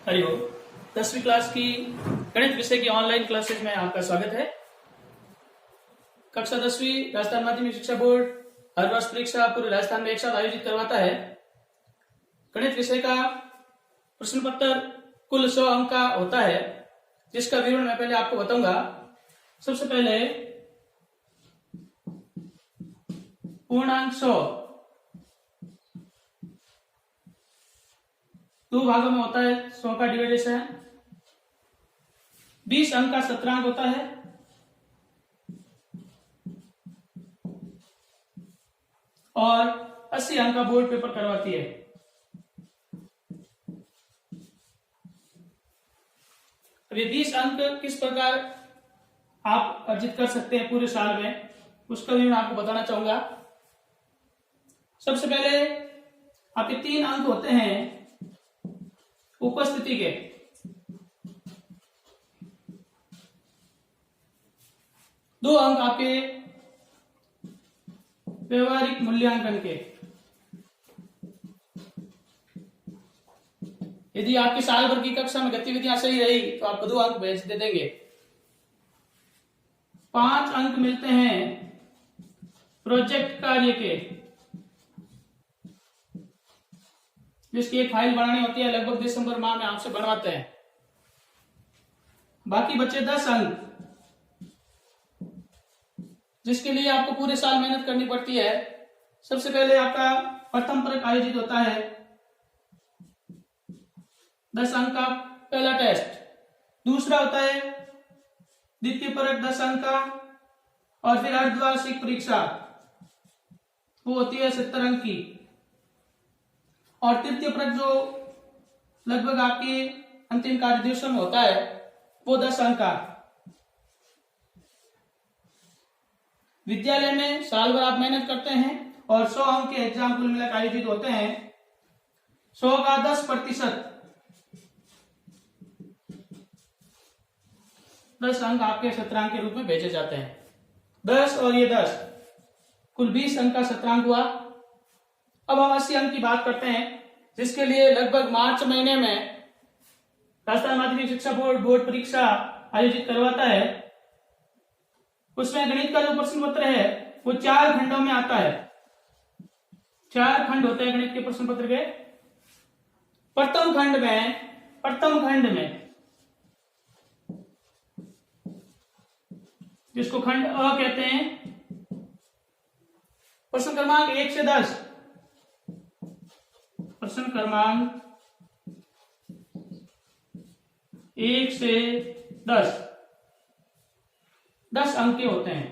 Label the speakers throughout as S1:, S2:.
S1: हरिओम। 10वीं क्लास की गणित विषय की ऑनलाइन क्लासेज में आपका स्वागत है। कक्षा 10वीं राजस्थान माध्यमिक शिक्षा बोर्ड हर वर्ष परीक्षा पूरे राजस्थान में एक साथ आयोजित करवाता है। गणित विषय का प्रश्न पत्र कुल 100 अंक का होता है, जिसका विवरण मैं पहले आपको बताऊंगा। सबसे पहले पूर्णांक 100 दो भागों में होता है। 100 का डिवाइडेशन 20 अंक का शतरांक होता है और 80 अंक का बोर्ड पेपर करवाती है। अब ये 20 अंक किस प्रकार आप अर्जित कर सकते हैं पूरे साल में, उसका भी मैं आपको बताना चाहूंगा। सबसे पहले आपके 3 अंक होते हैं उपस्थिति के। दो अंक आपके व्यवहारिक मूल्यांकन के। यदि आपकी साल भर की कक्षा में गतिविधियां सही रही तो आपको 2 अंक भेज दे देंगे। 5 अंक मिलते हैं प्रोजेक्ट कार्य के, जिसकी एक फाइल बनानी होती है, लगभग दिसंबर माह में आपसे बनवाते हैं। बाकी बचे 10 अंक, जिसके लिए आपको पूरे साल मेहनत करनी पड़ती है। सबसे पहले आपका प्रथम परक आयोजित होता है, 10 अंक का पहला टेस्ट। दूसरा होता है द्वितीय परक 10 अंक का, और फिर अर्धवार्षिक परीक्षा, वो होती है 70 अंक की। और तृतीय परक जो लगभग आपके अंतिम कार्य दिवसों में होता है, वो 10 अंक का। विद्यालय में साल भर आप मेहनत करते हैं और 100 अंक के एग्जाम कुल मिलाकर आयोजित होते हैं। 100 का 10%, 10 अंक आपके शतरांक के रूप में भेजे जाते हैं। 10 और ये 10 कुल 20 अंक का शतरांक हुआ। अब हम 80 अंक की बात करते हैं, जिसके लिए लगभग मार्च महीने में राजस्थान माध्यमिक शिक्षा बोर्ड बोर्ड परीक्षा आयोजित करवाता है। उसमें गणित का जो प्रश्न पत्र है वो 4 खंडों में आता है। 4 खंड होते हैं गणित के प्रश्न पत्र के। प्रथम खंड में जिसको खंड अ कहते हैं, प्रश्न क्रमांक 1 से 10। प्रश्न क्रमांक 1 से 10 अंक के होते हैं।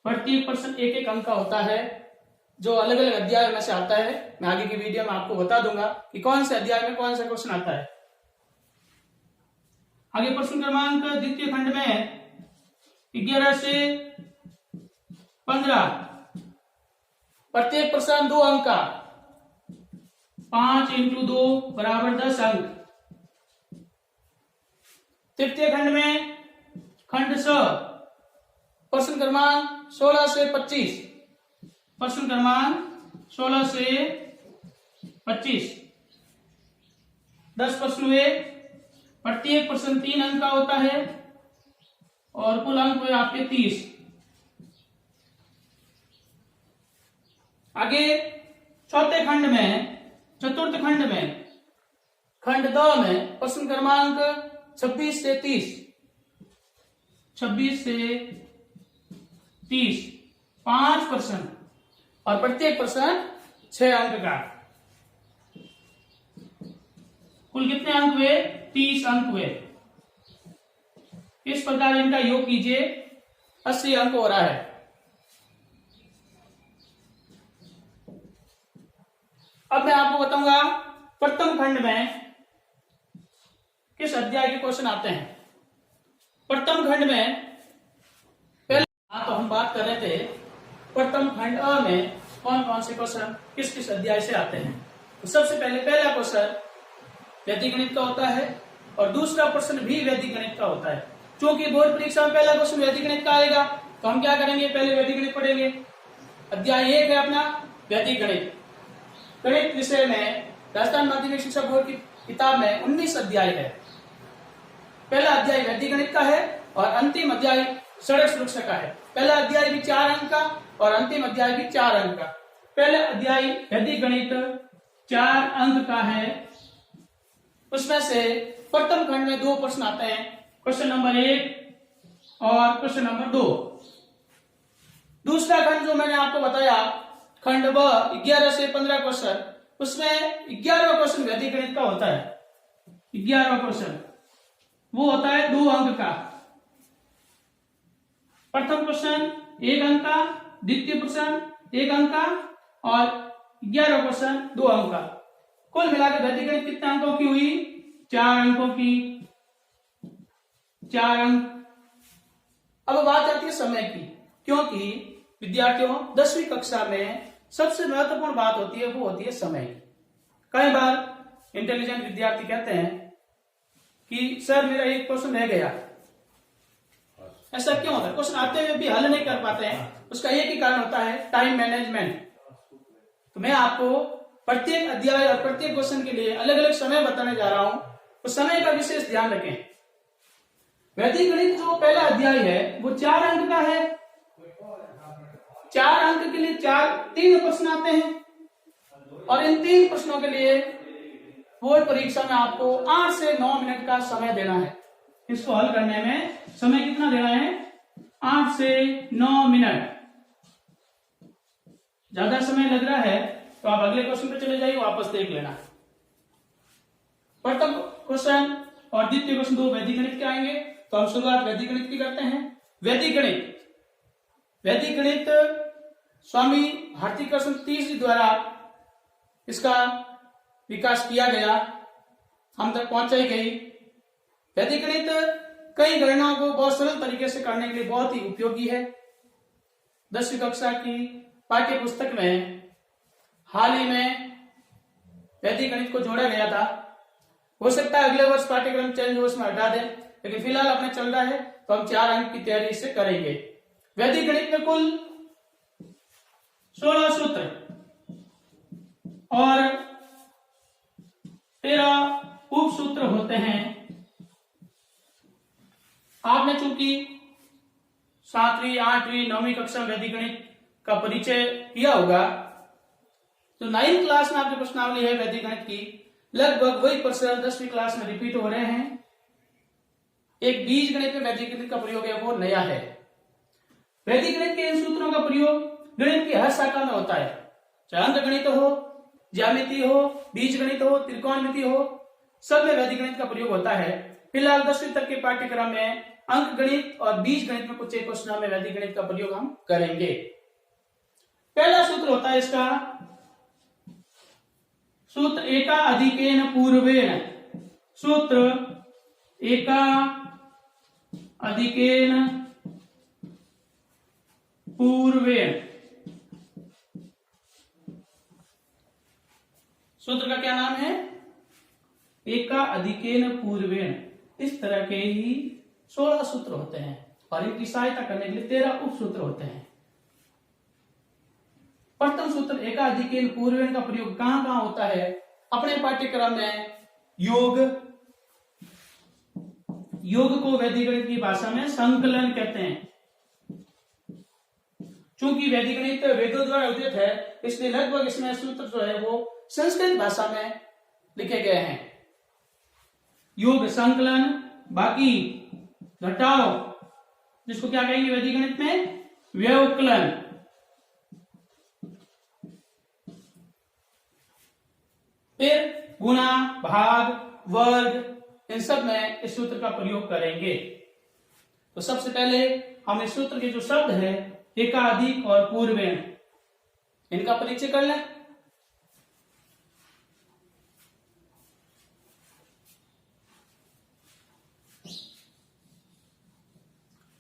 S1: प्रत्येक प्रश्न 1-1 अंक का होता है, जो अलग अलग अध्याय में से आता है। मैं आगे की वीडियो में आपको बता दूंगा कि कौन से अध्याय में कौन सा क्वेश्चन आता है। आगे प्रश्न क्रमांक द्वितीय खंड में 11 से 15, प्रत्येक प्रश्न 2 अंक का, 5 × 2 = 10 अंक। तृतीय खंड में खंड 100, प्रश्न क्रमांक 16 से 25। प्रश्न क्रमांक 16 से 25 10 प्रश्न हुए। प्रत्येक प्रश्न 3 अंक का होता है और कुल अंक हुए आपके 30। आगे चतुर्थ खंड में खंड 2 में प्रश्न क्रमांक 26 से 30। 26 से 30 5 प्रश्न और प्रत्येक प्रश्न 6 अंक का। कुल कितने अंक हुए? 30 अंक हुए। इस प्रकार इनका योग कीजिए, 80 अंक हो रहा है। अब मैं आपको बताऊंगा प्रथम खंड में किस अध्याय के क्वेश्चन आते हैं। प्रथम खंड में पहले तो हम बात कर रहे थे प्रथम खंड अ में कौन कौन से क्वेश्चन किस किस अध्याय से आते हैं। तो सबसे पहले पहला क्वेश्चन वैदिक गणित का होता है और दूसरा प्रश्न भी वैदिक गणित का होता है। क्योंकि बोर्ड परीक्षा में पहला क्वेश्चन वैदिक गणित का आएगा, तो हम क्या करेंगे, पहले वैदिक गणित पढ़ेंगे। अध्याय 1 है अपना वैदिक गणित। गणित विषय में राजस्थान माध्यमिक शिक्षा बोर्ड की किताब में 19 अध्याय है। पहला अध्याय वैदिक गणित का है और अंतिम अध्याय सड़क सुरक्षा का है। पहला अध्याय भी 4 अंक का और अंतिम अध्याय भी 4 अंक का। पहला अध्याय वैदिक गणित 4 अंक का है। उसमें से प्रथम खंड में 2 प्रश्न आते हैं, क्वेश्चन नंबर 1 और क्वेश्चन नंबर 2। दूसरा खंड जो मैंने आपको बताया, खंड ब 11 से 15 क्वेश्चन, उसमें 11वां क्वेश्चन वैदिक गणित का होता है। 11वां क्वेश्चन वो होता है 2 अंक का। प्रथम क्वेश्चन 1 अंक का, द्वितीय प्रश्न 1 अंक का और 11वां क्वेश्चन 2 अंक का। कुल मिलाकर वैदिक गणित कितने अंकों की हुई? 4 अंकों की, 4 अंक। अब बात आती है समय की, क्योंकि विद्यार्थियों 10वीं कक्षा में सबसे महत्वपूर्ण बात होती है, वो होती है समय की। कई बार इंटेलिजेंट विद्यार्थी कहते हैं कि सर मेरा एक क्वेश्चन रह गया। ऐसा क्यों होता है? क्वेश्चन आते हुए भी हल नहीं कर पाते हैं। उसका एक ही कारण होता है, टाइम मैनेजमेंट। तो मैं आपको प्रत्येक अध्याय और प्रत्येक क्वेश्चन के लिए अलग अलग समय बताने जा रहा हूं, तो समय का विशेष ध्यान रखें। वैदिक गणित जो पहला अध्याय है वो 4 अंक का है। 4 अंक के लिए 3 प्रश्न आते हैं और इन 3 प्रश्नों के लिए बोर्ड परीक्षा में आपको 8 से 9 मिनट का समय देना है। इसको हल करने में समय कितना देना है? 8 से 9 मिनट। ज्यादा समय लग रहा है तो आप अगले क्वेश्चन पे चले जाइए, वापस देख लेना। प्रथम क्वेश्चन और द्वितीय क्वेश्चन 2 वैदिक गणित के आएंगे, तो हम शुरुआत वैदिक गणित की करते हैं। वैदिक गणित स्वामी भारती कृष्ण तीसरी द्वारा इसका विकास किया गया, हम तक पहुंचाई गई। वैदिक गणित कई गणनाओं को बहुत सरल तरीके से करने के लिए बहुत ही उपयोगी है। 10वीं कक्षा की पाठ्य पुस्तक में हाल ही में वैदिक गणित को जोड़ा गया था। हो सकता है अगले वर्ष पाठ्यक्रम चेंज हो, उसमें हटा दें, लेकिन फिलहाल अपने चल रहा है तो हम 4 अंक की तैयारी इससे करेंगे। वैदिक गणित में कुल 16 सूत्र और 13 उप सूत्र होते हैं। आपने चूंकि 7वीं, 8वीं, 9वीं कक्षा में वैदिक गणित का परिचय किया होगा, तो 9th क्लास में आपकी प्रश्नावली है वैदिक गणित की, लगभग वही प्रश्न 10वीं क्लास में रिपीट हो रहे हैं। एक बीज गणित में वैदिक गणित का प्रयोग है, वो नया है। वैदिक गणित के इन सूत्रों का प्रयोग गणित की हर शाखा में होता है, चाहे अंक गणित हो, ज्यामिति हो, बीज गणित हो, त्रिकोणमिति हो, सब में वैदिक गणित का प्रयोग होता है। फिलहाल 10वीं तक के पाठ्यक्रम में अंक गणित और बीज गणित में कुछ एक क्वेश्चन में वैदिक गणित का प्रयोग हम करेंगे। पहला सूत्र होता है इसका सूत्र एका अधिकेन पूर्वेण। सूत्र एका अधिकेन पूर्वेण। सूत्र का क्या नाम है? एका अधिकेन पूर्वेण। इस तरह के ही 16 सूत्र होते हैं और इनकी सहायता करने के लिए 13 उप सूत्र होते हैं। प्रथम सूत्र एका अधिकेन पूर्वेण का प्रयोग कहां कहां होता है? अपने पाठ्यक्रम में योग को वैदिक गणित की भाषा में संकलन कहते हैं। चूंकि वैदिक गणित वेदों द्वारा उदित है, इसलिए लगभग इसमें सूत्र जो है वो संस्कृत भाषा में लिखे गए हैं। योग संकलन, बाकी घटाओ जिसको क्या कहेंगे वैदिक गणित में? व्यवकलन। फिर गुणा, भाग, वर्ग, इन सब में इस सूत्र का प्रयोग करेंगे। तो सबसे पहले हम इस सूत्र के जो शब्द है एकाधिक और पूर्वेण, इनका परिचय कर लें।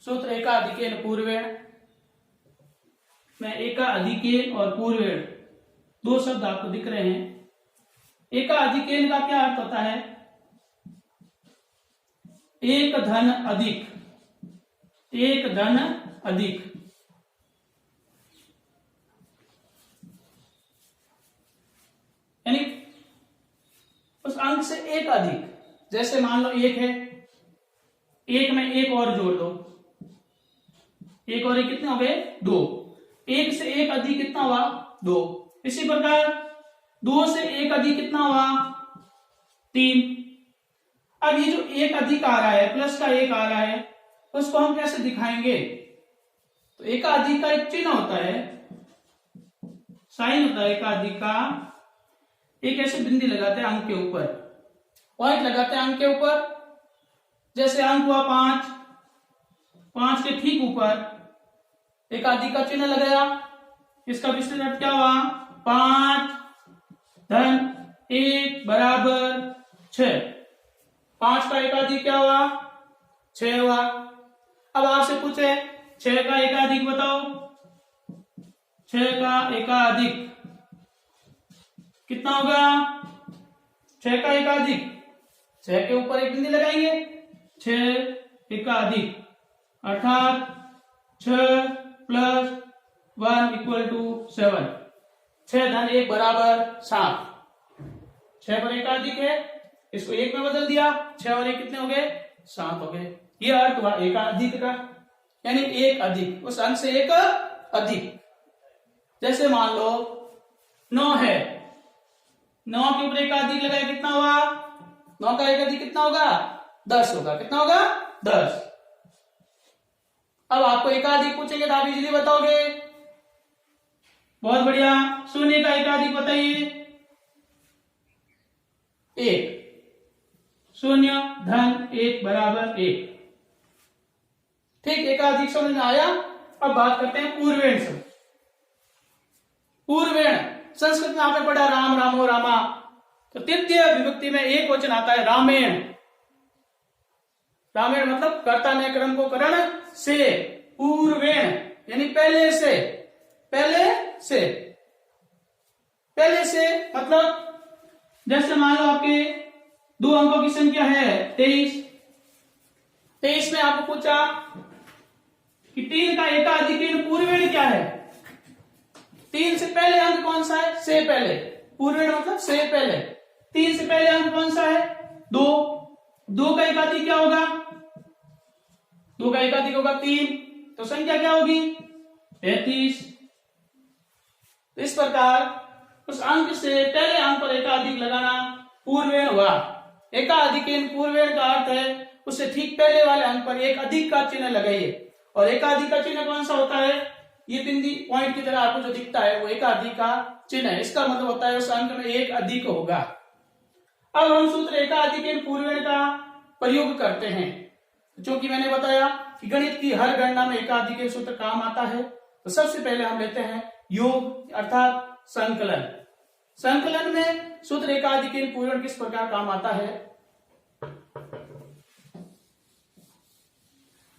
S1: सूत्र एकाधिकेन पूर्वेण में एकाधिकेन और पूर्वेण 2 शब्द आपको दिख रहे हैं। एकाधिकेन का क्या अर्थ होता है? एक धन अधिक, एक धन अधिक। यानी उस अंक से एक अधिक, जैसे मान लो 1 है, 1 में 1 और जोड़ दो, 1 और 1 कितने हो गए 2, 1 से 1 अधिक कितना हुआ 2। इसी प्रकार 2 से 1 अधिक कितना हुआ 3। अब ये जो 1 अधिक आ रहा है, प्लस का 1 आ रहा है, उसको हम कैसे दिखाएंगे? तो एक अधिक का एक चिन्ह होता है, साइन होता है एक अधिक का, एक ऐसे बिंदी लगाते हैं अंक के ऊपर, पॉइंट लगाते हैं अंक के ऊपर। जैसे अंक हुआ 5, 5 के ठीक ऊपर एक अधिक का चिन्ह लगाया, इसका विस्तार क्या हुआ 5 धन 1 बराबर 6। 5 का एकाधिक क्या हुआ 6 हुआ। अब आपसे पूछे 6 का एकाधिक बताओ, 6 का एकाधिक कितना होगा? 6 का एकाधिक, 6 के ऊपर एक बिंदी लगाएंगे, 6 एकाधिक अर्थात 6 प्लस 1 इक्वल टू 7। 6 धन 1 बराबर 7। 6 पर एकाधिक है, इसको 1 में बदल दिया, 6 और 1 कितने हो गए 7 हो गए। ये अर्थ हुआ एकाधिक का, यानी एक अधिक, उस अंक से एक अधिक। जैसे मान लो 9 है, 9 के ऊपर एक अधिक लगाए, कितना हुआ 9 का एक अधिक कितना होगा 10 होगा। कितना होगा 10। अब आपको एकाधिक पूछेंगे तो आप इजीली बताओगे। बहुत बढ़िया, शून्य का एकाधिक बताइए 1। 0 धन 1 बराबर 1। ठीक, एकाधिक समझ में आया। अब बात करते हैं पूर्वेण से। पूर्वेण संस्कृत में आपने पढ़ा राम रामो रामा, तो तृतीय विभक्ति में एक वचन आता है रामेण। रामेण मतलब कर्ता ने क्रम को करण से, पूर्वेण यानी पहले से। पहले से मतलब जैसे मान लो आपके 2 अंकों की संख्या है 23। 23 में आपको पूछा कि 3 का एकाधिक पूर्वेण क्या है? 3 से पहले अंक कौन सा है? से पहले। पूर्वेण मतलब से पहले। 3 से पहले अंक कौन सा है? 2। 2 का एकाधिक क्या होगा? 2 का एकाधिक होगा 3, तो संख्या क्या होगी 33। इस प्रकार उस अंक से पहले अंक पर एकाधिक लगाना पूर्वेण हुआ। एकाधिक पूर्वेण का अर्थ है उससे ठीक पहले वाले अंक पर एक अधिक का चिन्ह लगाइए। और एकाधिक का चिन्ह कौन सा होता है? ये बिंदी पॉइंट की तरह आपको जो दिखता है वो एकाधिक का चिन्ह है। इसका मतलब होता है उस अंक में एक अधिक होगा। अब हम सूत्र एकाधिक पूर्वेण का प्रयोग करते हैं। जो कि मैंने बताया कि गणित की हर गणना में एकाधिक सूत्र काम आता है। तो सबसे पहले हम लेते हैं योग अर्थात संकलन। संकलन में सूत्र एकाधिक पूर्वेण किस प्रकार काम आता है?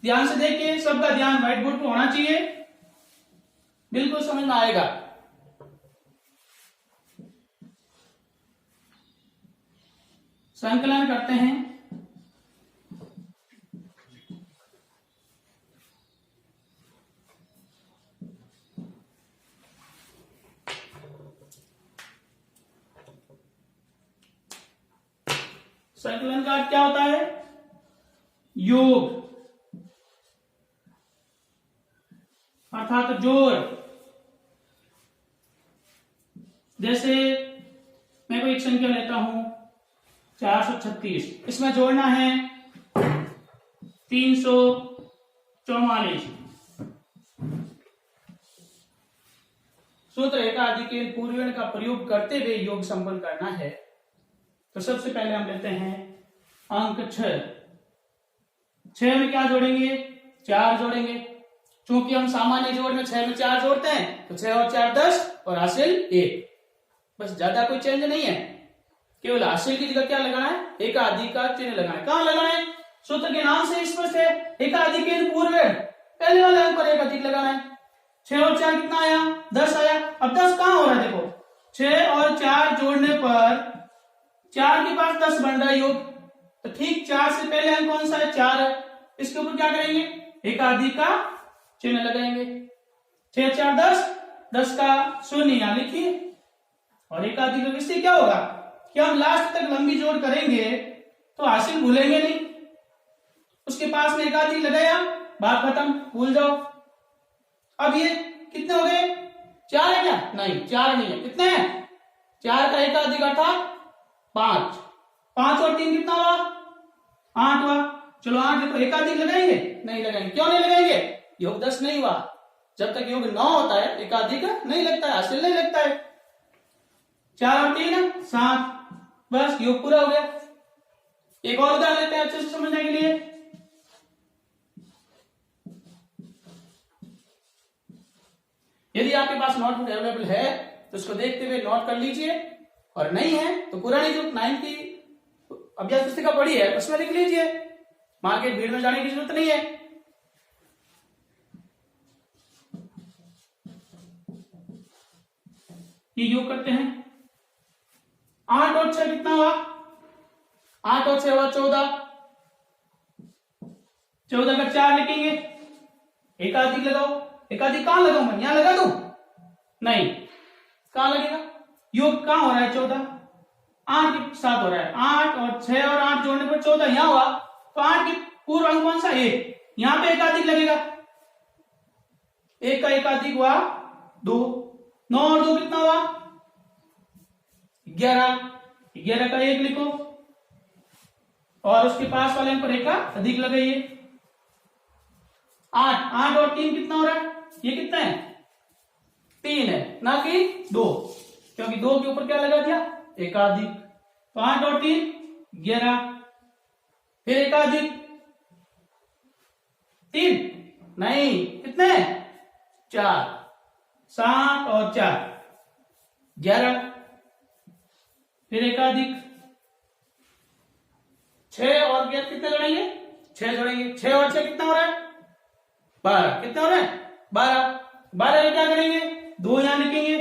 S1: ध्यान से देखिए, सबका ध्यान व्हाइट बोर्ड पर होना चाहिए, बिल्कुल समझ में आएगा। संकलन करते हैं। संकलन का अर्थ क्या होता है? योग अर्थात जोड़। जैसे मैं कोई एक संख्या लेता हूं 436, इसमें जोड़ना है 344। सूत्र एकाधिक पूर्वेण का प्रयोग करते हुए योग संपन्न करना है। तो सबसे पहले हम लेते हैं अंक 6। 6 में क्या जोड़ेंगे? 4 जोड़ेंगे। क्योंकि हम सामान्य जोड़ में 6 में 4 जोड़ते हैं, तो 6 और 4 10 और हासिल 1। बस ज्यादा कोई चेंज नहीं है, केवल हासिल की जगह क्या लगाना है? एकाधिक का चिन्ह लगाना है। कहां लगाना है? सूत्र के नाम से स्पष्ट है, एकाधिक पूर्वेण, पहले वाले अंक पर एक अधिक लगाना है। 6 और 4 कितना आया? 10 आया। अब 10 कहां हो रहा है? देखो 6 और 4 जोड़ने पर 4 के पास 10 बन रहा है योग। तो ठीक 4 से पहले अंक कौन सा है? 4 है। इसके ऊपर क्या करेंगे? एकाधिक का चिन्ह लगाएंगे। 6 4 10, 10 का शून्य यहां लिखिए और एकाधिक इससे क्या होगा? कि हम लास्ट तक लंबी जोड़ करेंगे तो हासिल भूलेंगे नहीं। उसके पास में एकाधिक लगाया, बात खत्म, भूल जाओ। अब ये कितने हो गए? 4 है क्या? नहीं, 4 नहीं है। कितने हैं? 4 का एकाधिक अर्थात 5। 5 और 3 कितना हुआ? 8 हुआ। चलो 8 देखो, एकाधिक लगाएंगे? नहीं लगाएंगे। क्यों नहीं लगाएंगे? योग 10 नहीं हुआ। जब तक योग 9 होता है एकाधिक नहीं लगता है, हासिल नहीं लगता है। 4 और 3 7, बस योग पूरा हो गया। एक और उदाहरण लेते हैं अच्छे से समझने के लिए। यदि आपके पास नोटबुक अवेलेबल है तो उसको देखते हुए नोट कर लीजिए, और नहीं है तो पुरानी जो 9th की अभ्यास पुस्तिका पड़ी है उसमें लिख लीजिए। मार्केट भीड़ में जाने की जरूरत नहीं है। ये योग करते हैं। 8 और 6 कितना हुआ? 8 और 6 हुआ 14। 14 का 4 लिखेंगे, एकाधिक लगाओ। एकाधिक कहां लगाऊंगा? यहां लगा दूं? नहीं, कहां लगेगा? योग कहां हो रहा है? 14 8 के साथ हो रहा है। 8 और 6 और 8 जोड़ने पर 14 यहां हुआ, तो 8 की पूर्व अंक कौन सा? 1। यहां पे एकाधिक लगेगा। 1 का एकाधिक हुआ 2। 9 और 2 कितना हुआ? 11। 11 का 1 लिखो और उसके पास वाले अंक पर 1 का अधिक लगाइए। 8 8 और 3 कितना हो रहा है? ये कितना है? 3 है, ना कि 2, क्योंकि 2 के ऊपर क्या लगा दिया? एकाधिक। तो 8 और 3 11, फिर एकाधिक 3 नहीं, कितने? 4। 7 और 4 11, फिर एकाधिक 6 और 11 कितने जोड़ेंगे? 6 जोड़ेंगे। 6 और 6 कितना हो रहा है? 12। कितना हो रहा है? 12। 12 में क्या करेंगे? 2 यहां लिखेंगे।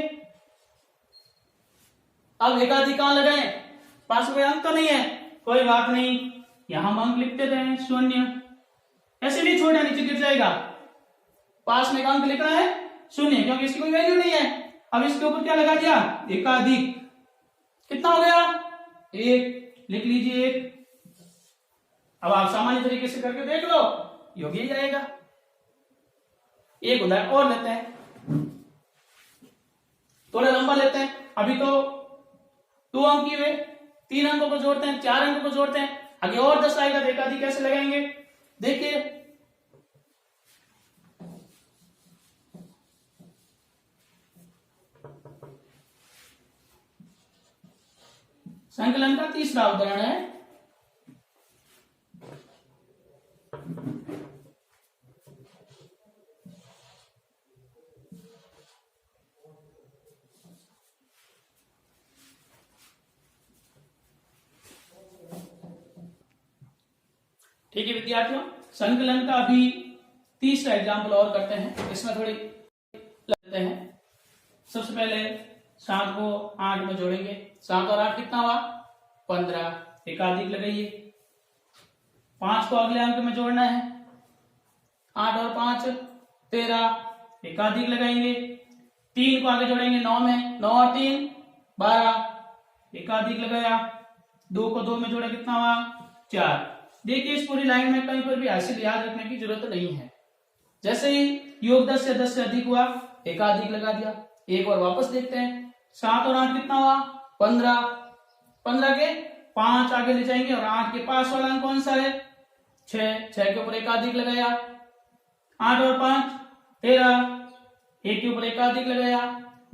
S1: अब एकाधिक कहां लगाए? पास में अंक तो नहीं है, कोई बात नहीं, यहां हम अंक लिखते रहे 0। ऐसे नहीं छोड़ना, नीचे गिर जाएगा। पास में एक अंक लिखना है 0, क्योंकि इसकी कोई वैल्यू नहीं है। अब इसके ऊपर क्या लगा दिया? एकाधिक। कितना हो गया? 1 लिख लीजिए। 1। अब आप सामान्य तरीके से करके देख लो, योग ही जाएगा। एक उदाहरण और लेते हैं, थोड़ा लंबा लेते हैं। अभी तो 2 अंक हुए, 3 अंकों को जोड़ते हैं, 4 अंकों को जोड़ते हैं, आगे और 10 आएगा तो एकाधिक कैसे लगाएंगे? देखिए, संकलन का तीसरा उदाहरण है। ठीक है विद्यार्थियों, संकलन का अभी तीसरा एग्जाम्पल और करते हैं। इसमें थोड़ी लेते हैं। सबसे पहले 7 को 8 में जोड़ेंगे। 7 और 8 कितना हुआ? 15। एकाधिक लगाइए। 5 को अगले अंक में जोड़ना है। 8 और 5 13। एकाधिक लगाएंगे। 3 को आगे जोड़ेंगे 9 में। 9 और 3 12। एकाधिक लगाया। 2 को 2 में जोड़ा, कितना हुआ? 4। देखिए, इस पूरी लाइन में कहीं पर भी हासिल याद रखने की जरूरत नहीं है। जैसे ही योग 10 या 10 से अधिक हुआ, एकाधिक लगा दिया। एक और वापस देखते हैं। 7 और 8 कितना हुआ? 15। 15 के 5 आगे ले जाएंगे और 8 के पास वाला अंक कौन सा है? 6। 6 के ऊपर एकाधिक लगाया। 8 और 5 13। 1 के ऊपर एकाधिक लगाया।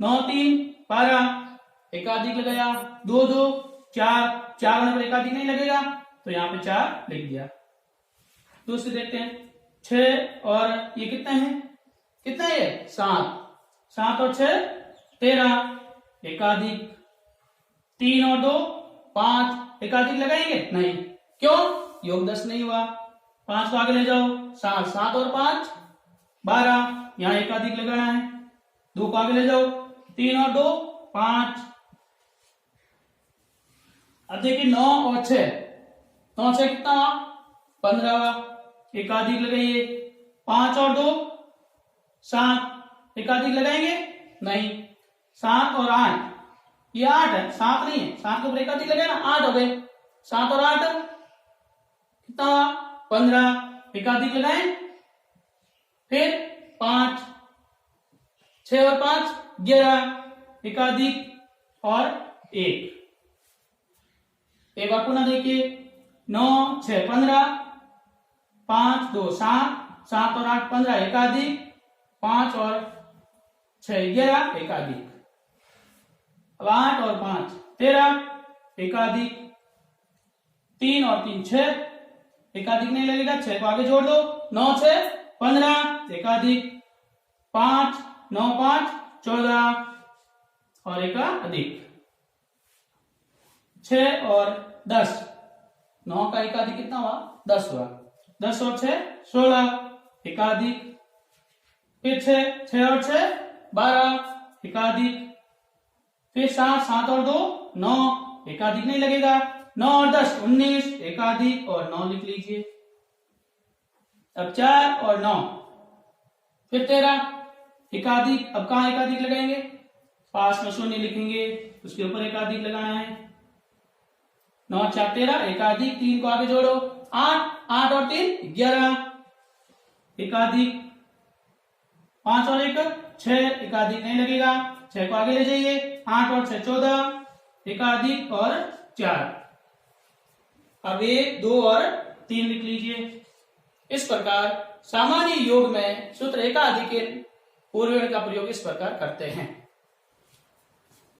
S1: 9 3 12। एकाधिक लगाया। 2 2 4। 4 होने पर एकाधिक नहीं लगेगा, तो यहां पे 4 लिख दिया। दूसरे देखते हैं। 6 और ये कितना है? कितना है ये? 7। 7 और 6 13। एकाधिक। 3 और 2 5। एकाधिक लगाएंगे? नहीं, क्यों? योग 10 नहीं हुआ। 5 को आगे ले जाओ। 7। 7 और 5 12। यहां एकाधिक लगाना है। 2 को आगे ले जाओ। 3 और 2 5। अब देखिए 9 और 6। 9 6 कितना हुआ? 15। एकाधिक लगाइए। 5 और 2 7। एकाधिक लगाएंगे? नहीं। 7 और 8 ये 8 है, 7 नहीं है, 7 के ऊपर एकाधिक लगे ना, 8 हो गए, 7 और 8 कितना 15, एकाधिक लगाए, फिर 5, 6 और 5 11, एकाधिक और 1। एक बार पुनः देखिए, 9 6 15, 5 2 7, 7 और 8 15, एकाधिक, 5 और 6 11, एकाधिक। अब 8 और 5 13, एकाधिक, 3 और 3 6, एकाधिक नहीं लगेगा, 6 को आगे जोड़ दो, 9 6 15, एकाधिक, 5 9 5 14 और एकाधिक, 6 और 10, 9 का एकाधिक कितना हुआ 10 हुआ, 10 और 6 16, एकाधिक, फिर 6 और 6 12, एकाधिक, फिर 7 और 2 9, एकाधिक नहीं लगेगा, 9 और 10 19, एकाधिक और 9 लिख लीजिए। अब 4 और 9, फिर 13, एकाधिक, अब कहां एकाधिक लगाएंगे, पास में शून्य लिखेंगे, उसके ऊपर एकाधिक लगाना है, 9 4 13, एकाधिक, 3 को आगे जोड़ो, 8 8 और 3 11, एकाधिक, 5 और 1 6, एकाधिक नहीं लगेगा, 6 को आगे ले जाइए, 8 और 6 14, एकाधिक और 4। अब 1 2 और 3 लिख लीजिए। इस प्रकार सामान्य योग में सूत्र एकाधिक के पूर्ववर्ती का प्रयोग इस प्रकार करते हैं।